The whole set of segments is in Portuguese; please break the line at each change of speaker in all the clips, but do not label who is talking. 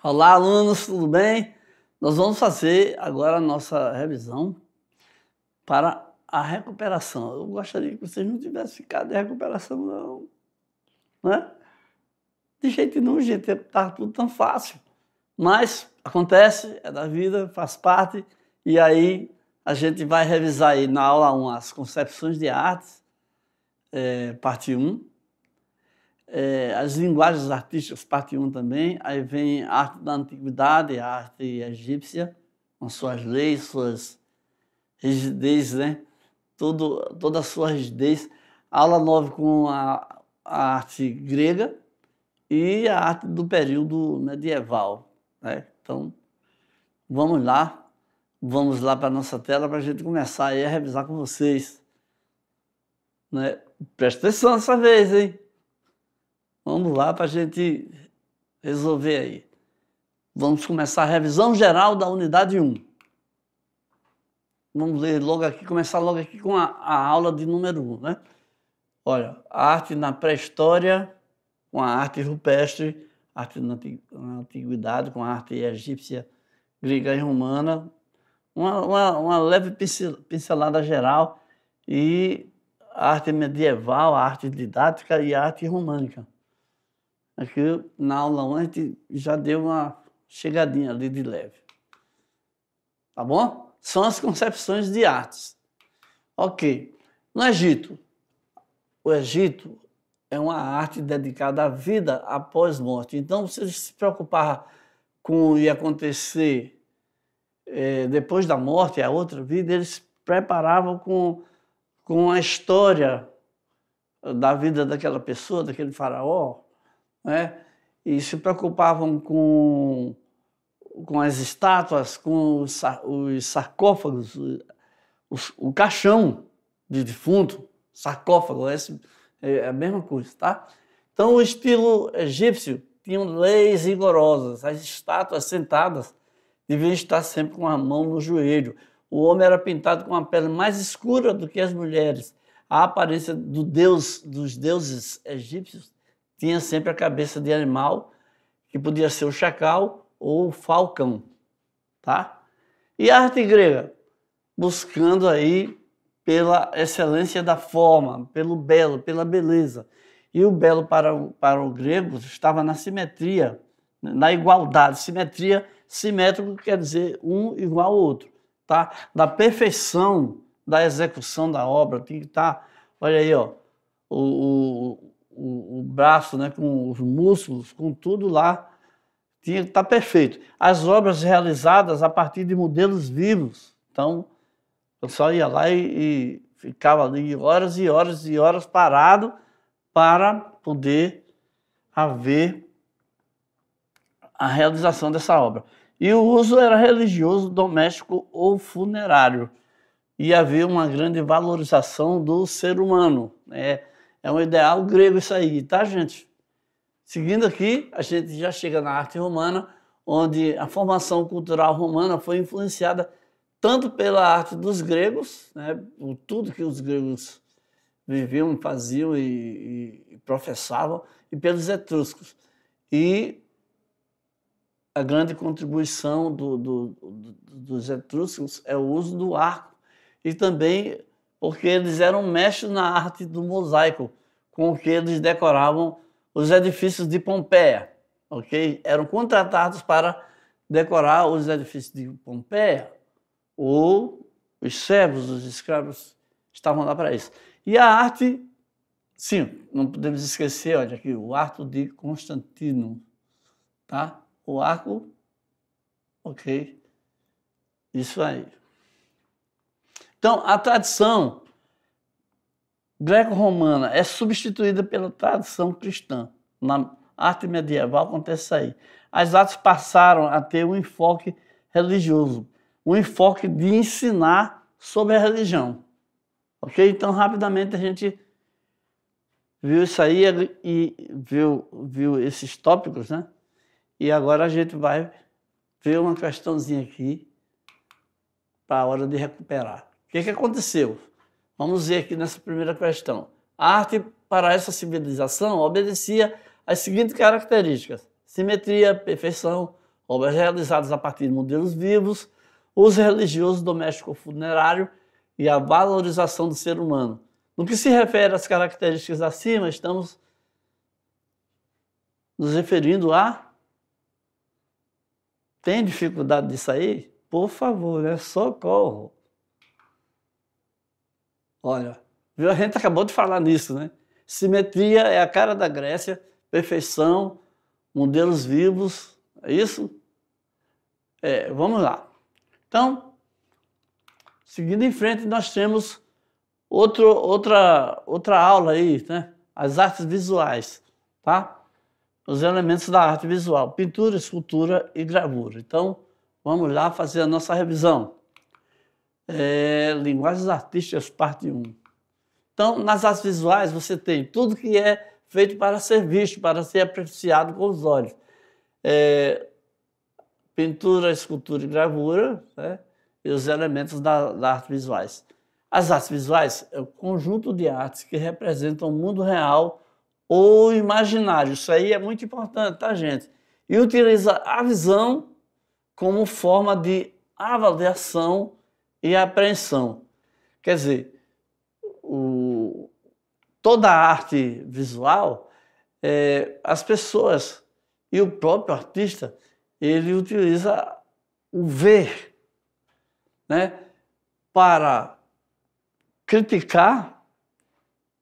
Olá, alunos, tudo bem? Nós vamos fazer agora a nossa revisão para a recuperação. Eu gostaria que vocês não tivessem ficado em recuperação, não. Não é? De jeito nenhum, gente, está tudo tão fácil. Mas acontece, é da vida, faz parte, e aí a gente vai revisar aí na aula 1 as concepções de artes, parte 1. As linguagens artísticas, parte 1 também, aí vem a arte da antiguidade, a arte egípcia, com suas leis, suas rigidez, né? Toda a sua rigidez. Aula 9 com a arte grega e a arte do período medieval, né? Então, vamos lá para a nossa tela para a gente começar aí a revisar com vocês, né? Presta atenção dessa vez, hein? Vamos lá para a gente resolver aí. Vamos começar a revisão geral da unidade 1. Vamos ler logo aqui, começar logo aqui com a aula de número 1, né? Olha, a arte na pré-história, com a arte rupestre, arte na antiguidade, com a arte egípcia, grega e romana, uma leve pincelada geral, e a arte medieval, a arte didática e a arte românica. Aqui na aula 1 a gente já deu uma chegadinha ali de leve. Tá bom? São as concepções de artes. Ok. No Egito, o Egito é uma arte dedicada à vida após morte. Então, se se preocupar com o que ia acontecer depois da morte, a outra vida, eles preparavam com a história da vida daquela pessoa, daquele faraó, né? E se preocupavam com as estátuas, com os sarcófagos, o caixão de defunto, sarcófago, é a mesma coisa, tá? Então, o estilo egípcio tinha leis rigorosas, as estátuas sentadas deviam estar sempre com a mão no joelho, o homem era pintado com a pele mais escura do que as mulheres, a aparência dos deuses egípcios tinha sempre a cabeça de animal, que podia ser o chacal ou o falcão, tá? E a arte grega, buscando aí pela excelência da forma, pelo belo, pela beleza. E o belo para o grego estava na simetria, na igualdade. Simetria, simétrico quer dizer um igual ao outro, tá? Da perfeição da execução da obra, tem que estar, olha aí, ó, o braço, né, com os músculos, com tudo lá, tinha que estar perfeito. As obras realizadas a partir de modelos vivos. Então, o pessoal ia lá e ficava ali horas e horas e horas parado para poder haver a realização dessa obra. E o uso era religioso, doméstico ou funerário. E havia uma grande valorização do ser humano, né? É um ideal grego isso aí, tá, gente? Seguindo aqui, a gente já chega na arte romana, onde a formação cultural romana foi influenciada tanto pela arte dos gregos, né, por tudo que os gregos viviam, faziam e professavam, e pelos etruscos. E a grande contribuição dos etruscos é o uso do arco, e também porque eles eram mestres na arte do mosaico, com o que eles decoravam os edifícios de Pompeia, ok? Eram contratados para decorar os edifícios de Pompeia, ou os servos, os escravos estavam lá para isso. E a arte, sim, não podemos esquecer, olha aqui, o arco de Constantino, tá? O arco, ok? Isso aí. Então, a tradição greco-romana é substituída pela tradição cristã. Na arte medieval acontece isso aí. As artes passaram a ter um enfoque religioso, um enfoque de ensinar sobre a religião. Ok? Então, rapidamente a gente viu isso aí e viu esses tópicos, né? E agora a gente vai ver uma questãozinha aqui para a hora de recuperar. O que aconteceu? Vamos ver aqui nessa primeira questão. A arte para essa civilização obedecia às seguintes características: simetria, perfeição, obras realizadas a partir de modelos vivos, uso religioso, doméstico ou funerário e a valorização do ser humano. No que se refere às características acima, estamos nos referindo a... Tem dificuldade disso aí? Por favor, né? Socorro. Olha, a gente acabou de falar nisso, né? Simetria é a cara da Grécia, perfeição, modelos vivos, é isso? Vamos lá. Então, seguindo em frente, nós temos outra aula aí, né? As artes visuais, tá? Os elementos da arte visual, pintura, escultura e gravura. Então, vamos lá fazer a nossa revisão. Linguagens artísticas, parte 1. Então, nas artes visuais, você tem tudo que é feito para ser visto, para ser apreciado com os olhos. Pintura, escultura e gravura, né? E os elementos da arte visuais. As artes visuais é o conjunto de artes que representam o mundo real ou imaginário. Isso aí é muito importante, tá, gente? E utiliza a visão como forma de avaliação e apreensão. Quer dizer, toda a arte visual, as pessoas e o próprio artista, ele utiliza o ver, né, para criticar,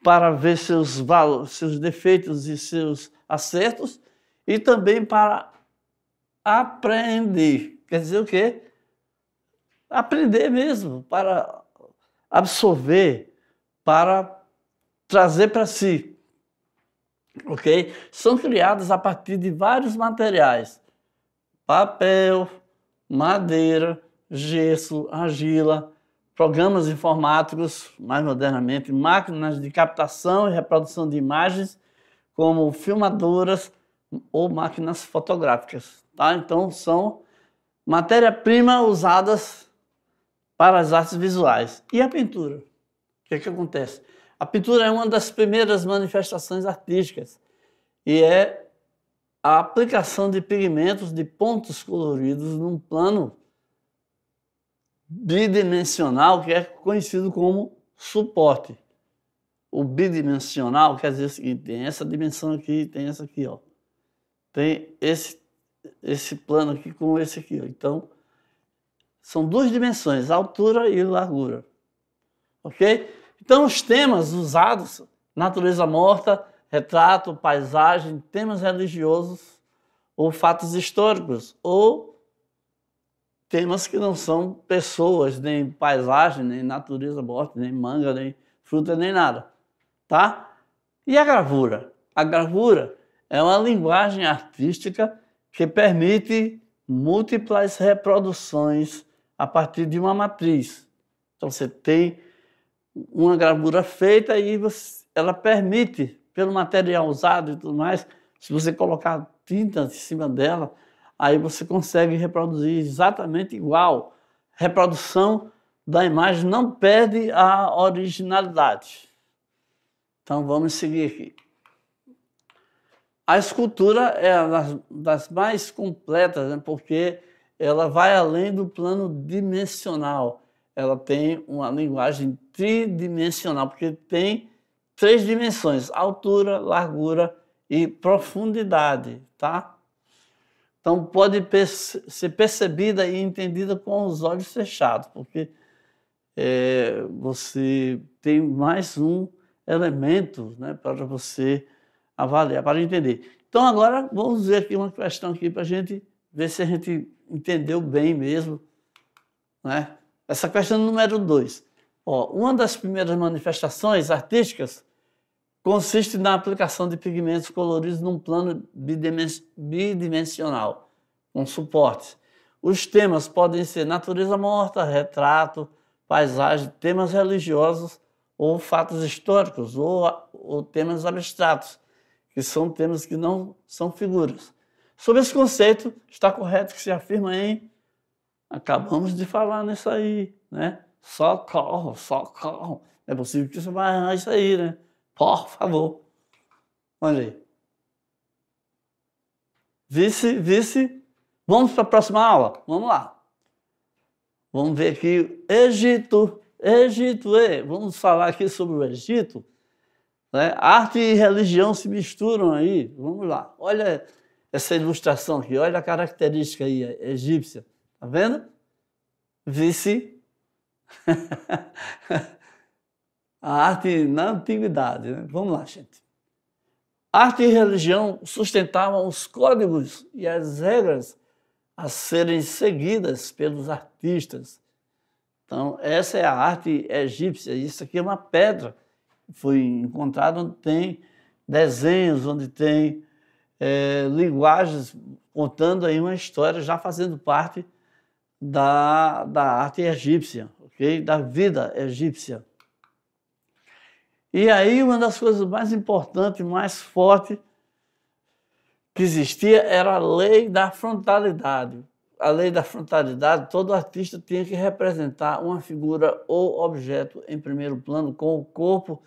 para ver seus defeitos e seus acertos, e também para aprender. Quer dizer o quê? Aprender mesmo, para absorver, para trazer para si. Ok? São criadas a partir de vários materiais: papel, madeira, gesso, argila, programas informáticos, mais modernamente, máquinas de captação e reprodução de imagens, como filmadoras ou máquinas fotográficas. Tá? Então, são matéria-prima usadas para as artes visuais. E a pintura? O que acontece? A pintura é uma das primeiras manifestações artísticas e é a aplicação de pigmentos, de pontos coloridos num plano bidimensional, que é conhecido como suporte. O bidimensional quer dizer o seguinte: tem essa dimensão aqui, tem essa aqui, ó. Tem esse plano aqui com esse aqui, ó. Então, são duas dimensões, altura e largura. Ok? Então, os temas usados: natureza morta, retrato, paisagem, temas religiosos ou fatos históricos, ou temas que não são pessoas, nem paisagem, nem natureza morta, nem manga, nem fruta, nem nada. Tá? E a gravura? A gravura é uma linguagem artística que permite múltiplas reproduções a partir de uma matriz. Então, você tem uma gravura feita e ela permite, pelo material usado e tudo mais, se você colocar tinta em cima dela, aí você consegue reproduzir exatamente igual. Reprodução da imagem não perde a originalidade. Então, vamos seguir aqui. A escultura é uma das mais completas, né, porque ela vai além do plano dimensional. Ela tem uma linguagem tridimensional, porque tem 3 dimensões: altura, largura e profundidade, tá? Então, pode ser percebida e entendida com os olhos fechados, porque você tem mais um elemento, né, para você avaliar, para entender. Então, agora, vamos ver aqui uma questão aqui para a gente ver se a gente entendeu bem mesmo, né? Essa questão número 2. Uma das primeiras manifestações artísticas consiste na aplicação de pigmentos coloridos num plano bidimensional, com suportes. Os temas podem ser natureza morta, retrato, paisagem, temas religiosos ou fatos históricos, ou temas abstratos, que são temas que não são figuras. Sobre esse conceito, está correto que se afirma em... Acabamos de falar nisso aí, né? Socorro, socorro. É possível que você vai errar isso aí, né? Por favor. Olha aí. Vice, Vamos para a próxima aula? Vamos lá. Vamos ver aqui Egito. Vamos falar aqui sobre o Egito. Né? Arte e religião se misturam aí. Vamos lá. Olha essa ilustração aqui. Olha a característica aí egípcia. Tá vendo? Vice a arte na antiguidade. Né? Vamos lá, gente. Arte e religião sustentavam os códigos e as regras a serem seguidas pelos artistas. Então, essa é a arte egípcia. Isso aqui é uma pedra. Foi encontrado onde tem desenhos, onde tem linguagens contando aí uma história, já fazendo parte da arte egípcia, okay? Da vida egípcia. E aí uma das coisas mais importantes, mais fortes que existia era a lei da frontalidade. A lei da frontalidade, todo artista tinha que representar uma figura ou objeto em primeiro plano, com o corpo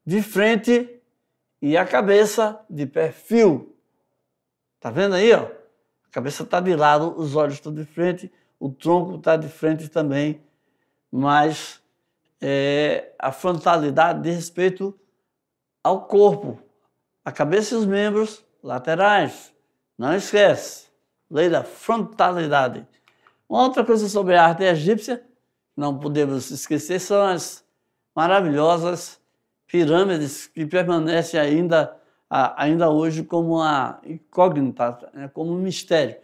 de frente e a cabeça de perfil. Tá vendo aí, ó? A cabeça está de lado, os olhos estão de frente, o tronco está de frente também, mas a frontalidade diz respeito ao corpo, a cabeça e os membros laterais. Não esquece. Lei da frontalidade. Uma outra coisa sobre a arte egípcia, não podemos esquecer, são as maravilhosas pirâmides que permanecem ainda hoje como uma incógnita, como um mistério.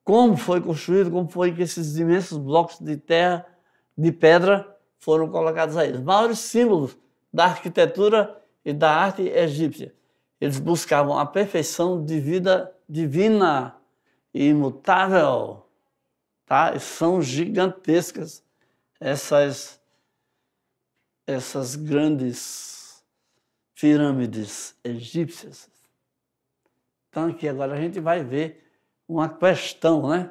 Como foi construído, como foi que esses imensos blocos de terra, de pedra, foram colocados aí. Os maiores símbolos da arquitetura e da arte egípcia. Eles buscavam a perfeição de vida divina e imutável. Tá? E são gigantescas essas grandes pirâmides egípcias. Então aqui agora a gente vai ver uma questão, né?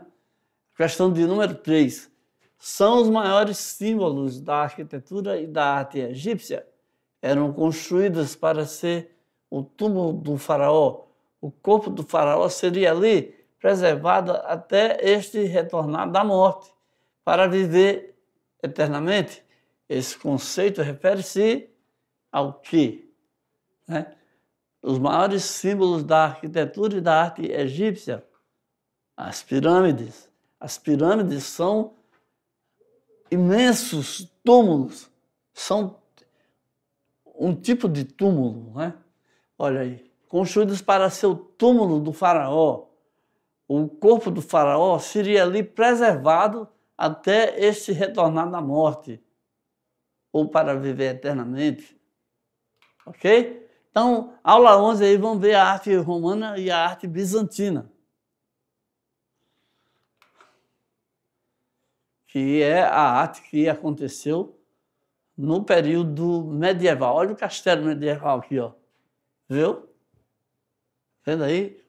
Questão de número 3. São os maiores símbolos da arquitetura e da arte egípcia. Eram construídos para ser o túmulo do faraó. O corpo do faraó seria ali preservado até este retornar da morte, para viver eternamente. Esse conceito refere-se ao quê? Né? Os maiores símbolos da arquitetura e da arte egípcia, as pirâmides. As pirâmides são imensos túmulos, são um tipo de túmulo, né? Olha aí, construídos para ser o túmulo do faraó. O corpo do faraó seria ali preservado até este retornar da morte, ou para viver eternamente. Ok? Então, aula 11 aí, vamos ver a arte romana e a arte bizantina, que é a arte que aconteceu no período medieval. Olha o castelo medieval aqui, ó. Viu? Vendo aí?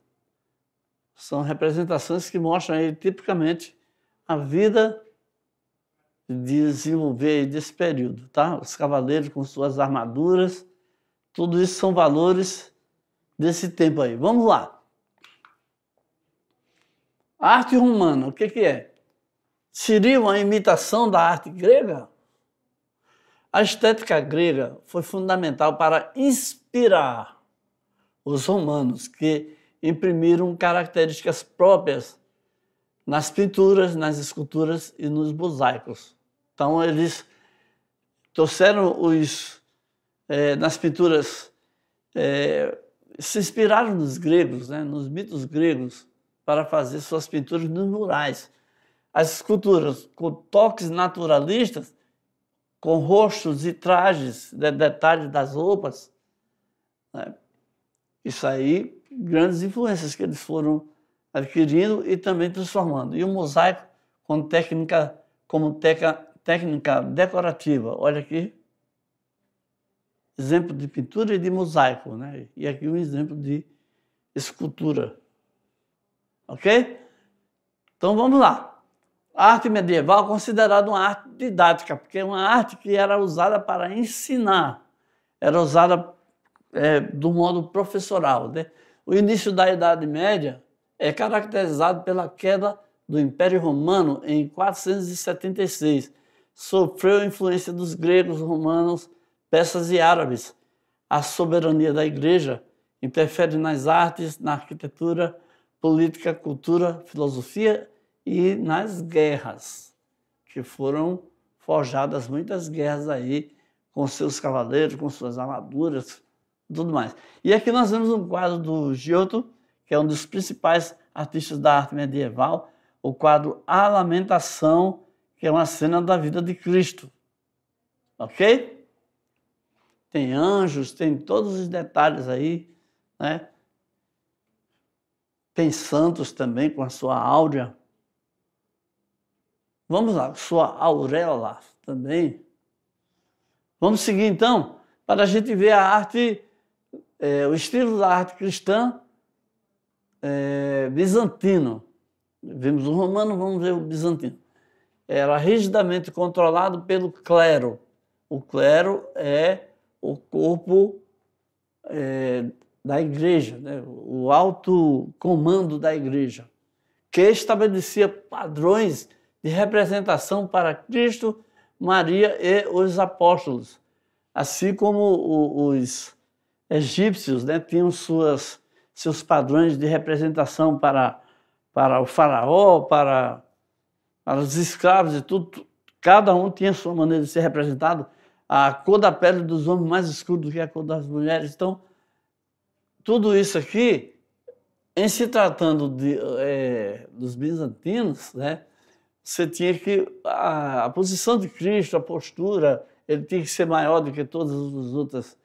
São representações que mostram aí tipicamente a vida de desenvolver desse período, tá? Os cavaleiros com suas armaduras, tudo isso são valores desse tempo aí. Vamos lá. A arte romana, o que é? Seria uma imitação da arte grega? A estética grega foi fundamental para inspirar os romanos, que imprimiram características próprias nas pinturas, nas esculturas e nos mosaicos. Então, eles trouxeram nas pinturas, se inspiraram nos gregos, né, nos mitos gregos, para fazer suas pinturas nos murais. As esculturas com toques naturalistas, com rostos e trajes, detalhes das roupas, né? Isso aí, grandes influências que eles foram adquirindo e também transformando. E o mosaico como técnica decorativa. Olha aqui, exemplo de pintura e de mosaico, né? E aqui um exemplo de escultura. Ok? Então vamos lá. A arte medieval é considerada uma arte didática, porque é uma arte que era usada para ensinar, era usada do modo professoral, né? O início da Idade Média é caracterizado pela queda do Império Romano em 476. Sofreu a influência dos gregos, romanos, persas e árabes. A soberania da Igreja interfere nas artes, na arquitetura, política, cultura, filosofia e nas guerras, que foram forjadas muitas guerras aí, com seus cavaleiros, com suas armaduras, tudo mais. E aqui nós vemos um quadro do Giotto, que é um dos principais artistas da arte medieval, o quadro A Lamentação, que é uma cena da vida de Cristo. Ok? Tem anjos, tem todos os detalhes aí, né? Tem santos também com a sua áurea. Vamos lá, sua auréola também. Vamos seguir então, para a gente ver a arte, o estilo da arte cristã bizantino. Vimos o romano, vamos ver o bizantino. Era rigidamente controlado pelo clero. O clero é o corpo da igreja, né? O alto comando da igreja, que estabelecia padrões de representação para Cristo, Maria e os apóstolos, assim como os egípcios, né, tinham seus padrões de representação para o faraó, para os escravos e tudo. Cada um tinha sua maneira de ser representado. A cor da pele dos homens mais escura do que a cor das mulheres. Então, tudo isso aqui, em se tratando dos bizantinos, né, você tinha que a posição de Cristo, a postura, ele tinha que ser maior do que todos os outros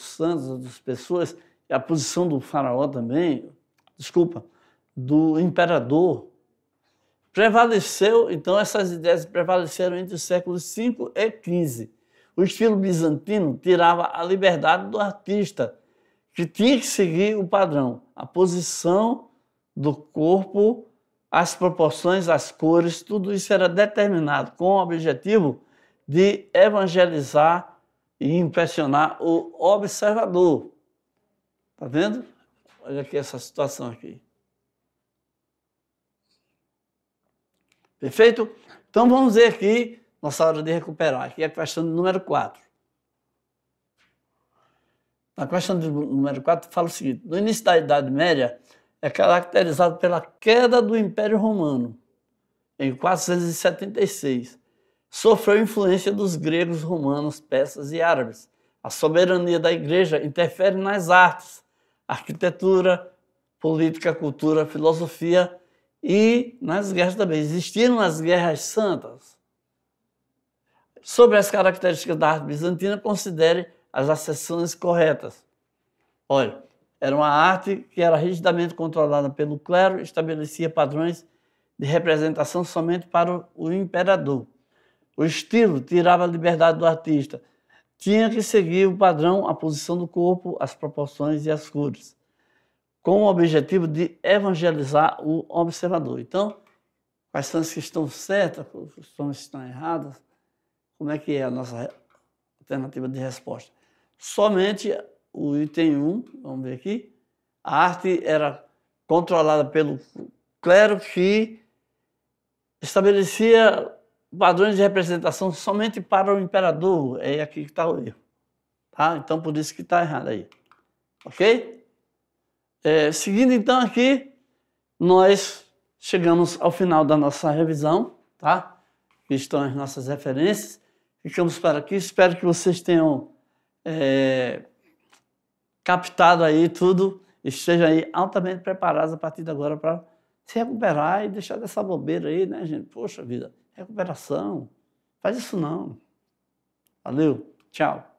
santos, as outras pessoas, e a posição do faraó também, do imperador. Prevaleceu, então essas ideias prevaleceram entre os séculos V e XV. O estilo bizantino tirava a liberdade do artista, que tinha que seguir o padrão, a posição do corpo, as proporções, as cores, tudo isso era determinado com o objetivo de evangelizar e impressionar o observador. Está vendo? Olha aqui essa situação aqui. Perfeito? Então vamos ver aqui, nossa hora de recuperar. Aqui é a questão número 4. Na questão número 4 fala o seguinte: no início da Idade Média é caracterizado pela queda do Império Romano, em 476. Sofreu influência dos gregos, romanos, persas e árabes. A soberania da Igreja interfere nas artes, arquitetura, política, cultura, filosofia e nas guerras também. Existiram as guerras santas. Sobre as características da arte bizantina, considere as acessões corretas. Olha, era uma arte que era rigidamente controlada pelo clero, estabelecia padrões de representação somente para o imperador. O estilo tirava a liberdade do artista. Tinha que seguir o padrão, a posição do corpo, as proporções e as cores, com o objetivo de evangelizar o observador. Então, quais são as que estão certas, quais que estão erradas? Como é que é a nossa alternativa de resposta? Somente o item 1, vamos ver aqui, a arte era controlada pelo clero que estabelecia padrões de representação somente para o imperador. É aqui que está o erro. Tá? Então, por isso que está errado aí. Ok? Seguindo então aqui, nós chegamos ao final da nossa revisão, tá? Aqui estão as nossas referências. Ficamos por aqui. Espero que vocês tenham captado aí tudo, estejam aí altamente preparados a partir de agora para se recuperar e deixar dessa bobeira aí, né, gente? Poxa vida, recuperação. Faz isso não. Valeu, tchau.